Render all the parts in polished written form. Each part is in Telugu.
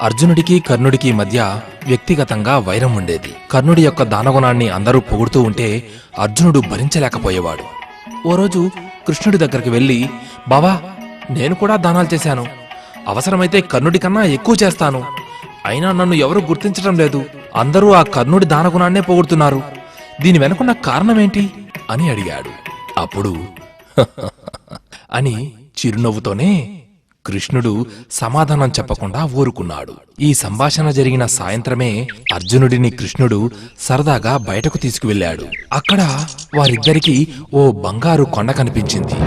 అర్జునుడికి కర్ణుడికి మధ్య వ్యక్తిగతంగా వైరం ఉండేది. కర్ణుడి యొక్క దానగుణాన్ని అందరూ పొగుడుతూ ఉంటే అర్జునుడు భరించలేకపోయేవాడు. ఓ రోజు కృష్ణుడి దగ్గరికి వెళ్ళి, బావా, నేను కూడా దానాలు చేశాను. అవసరమైతే కర్ణుడి కన్నా ఎక్కువ చేస్తాను. అయినా నన్ను ఎవరూ గుర్తించడం లేదు. అందరూ ఆ కర్ణుడి దానగుణాన్నే పొగుడుతున్నారు. దీని వెనుకున్న కారణమేంటి అని అడిగాడు. అప్పుడు అని చిరునవ్వుతోనే కృష్ణుడు సమాధానం చెప్పకుండా ఊరుకున్నాడు. ఈ సంభాషణ జరిగిన సాయంత్రమే అర్జునుడిని కృష్ణుడు సరదాగా బయటకు తీసుకువెళ్ళాడు. అక్కడ వారిద్దరికీ ఓ బంగారు కొండ కనిపించింది.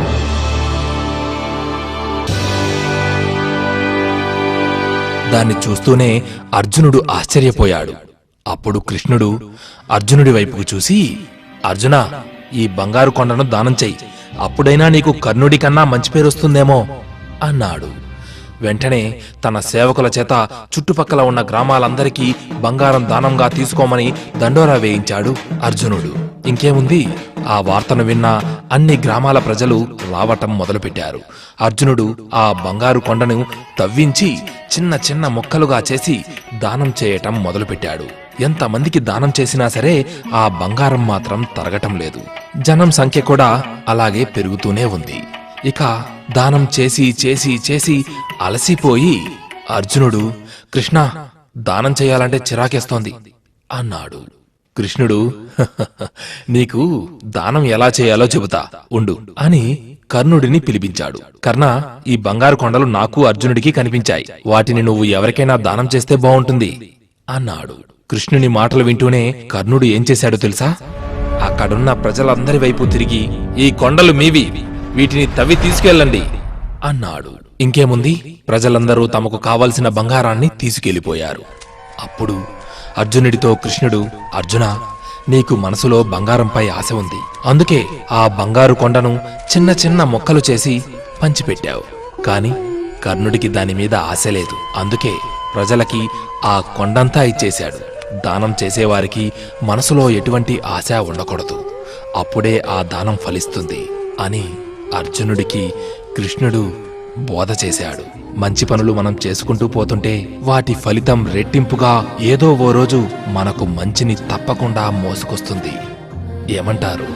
దాన్ని చూస్తూనే అర్జునుడు ఆశ్చర్యపోయాడు. అప్పుడు కృష్ణుడు అర్జునుడి వైపుకు చూసి, అర్జునా, ఈ బంగారు కొండను దానం చెయ్యి. అప్పుడైనా నీకు కర్ణుడి కన్నా మంచి పేరు వస్తుందేమో అన్నాడు. వెంటనే తన సేవకుల చేత చుట్టుపక్కల ఉన్న గ్రామాలందరికీ బంగారం దానంగా తీసుకోమని దండోరా వేయించాడు అర్జునుడు. ఇంకేముంది, ఆ వార్తను విన్న అన్ని గ్రామాల ప్రజలు రావటం మొదలుపెట్టారు. అర్జునుడు ఆ బంగారు కొండను తవ్వించి చిన్న చిన్న ముక్కలుగా చేసి దానం చేయటం మొదలుపెట్టాడు. ఎంతమందికి దానం చేసినా సరే ఆ బంగారం మాత్రం తరగటం లేదు. జనం సంఖ్య కూడా అలాగే పెరుగుతూనే ఉంది. ఇక దానం చేసి చేసి చేసి అలసిపోయి అర్జునుడు, కృష్ణ, దానం చేయాలంటే చిరాకేస్తోంది అన్నాడు. కృష్ణుడు, నీకు దానం ఎలా చేయాలో చెబుతా ఉండు అని కర్ణుడిని పిలిపించాడు. కర్ణ, ఈ బంగారు కొండలు నాకు అర్జునుడికి కనిపించాయి. వాటిని నువ్వు ఎవరికైనా దానం చేస్తే బావుంటుంది అన్నాడు. కృష్ణుని మాటలు వింటూనే కర్ణుడు ఏం చేశాడో తెలుసా? అక్కడున్న ప్రజలందరి వైపు తిరిగి, ఈ కొండలు మీవి, వీటిని తవ్వి తీసుకెళ్ళండి అన్నాడు. ఇంకేముంది, ప్రజలందరూ తమకు కావలసిన బంగారాన్ని తీసుకెళ్లిపోయారు. అప్పుడు అర్జునుడితో కృష్ణుడు, అర్జున, నీకు మనసులో బంగారంపై ఆశ ఉంది. అందుకే ఆ బంగారు కొండను చిన్న చిన్న మొక్కలు చేసి పంచిపెట్టావు. కాని కర్ణుడికి దాని మీద ఆశ లేదు. అందుకే ప్రజలకి ఆ కొండంతా ఇచ్చేశాడు. దానం చేసేవారికి మనసులో ఎటువంటి ఆశ ఉండకూడదు. అప్పుడే ఆ దానం ఫలిస్తుంది అని అర్జునుడికి కృష్ణుడు బోధ చేశాడు. మంచి పనులు మనం చేసుకుంటూ పోతుంటే వాటి ఫలితం రెట్టింపుగా ఏదో ఓ రోజు మనకు మంచిని తప్పకుండా మోసుకొస్తుంది. ఏమంటారు?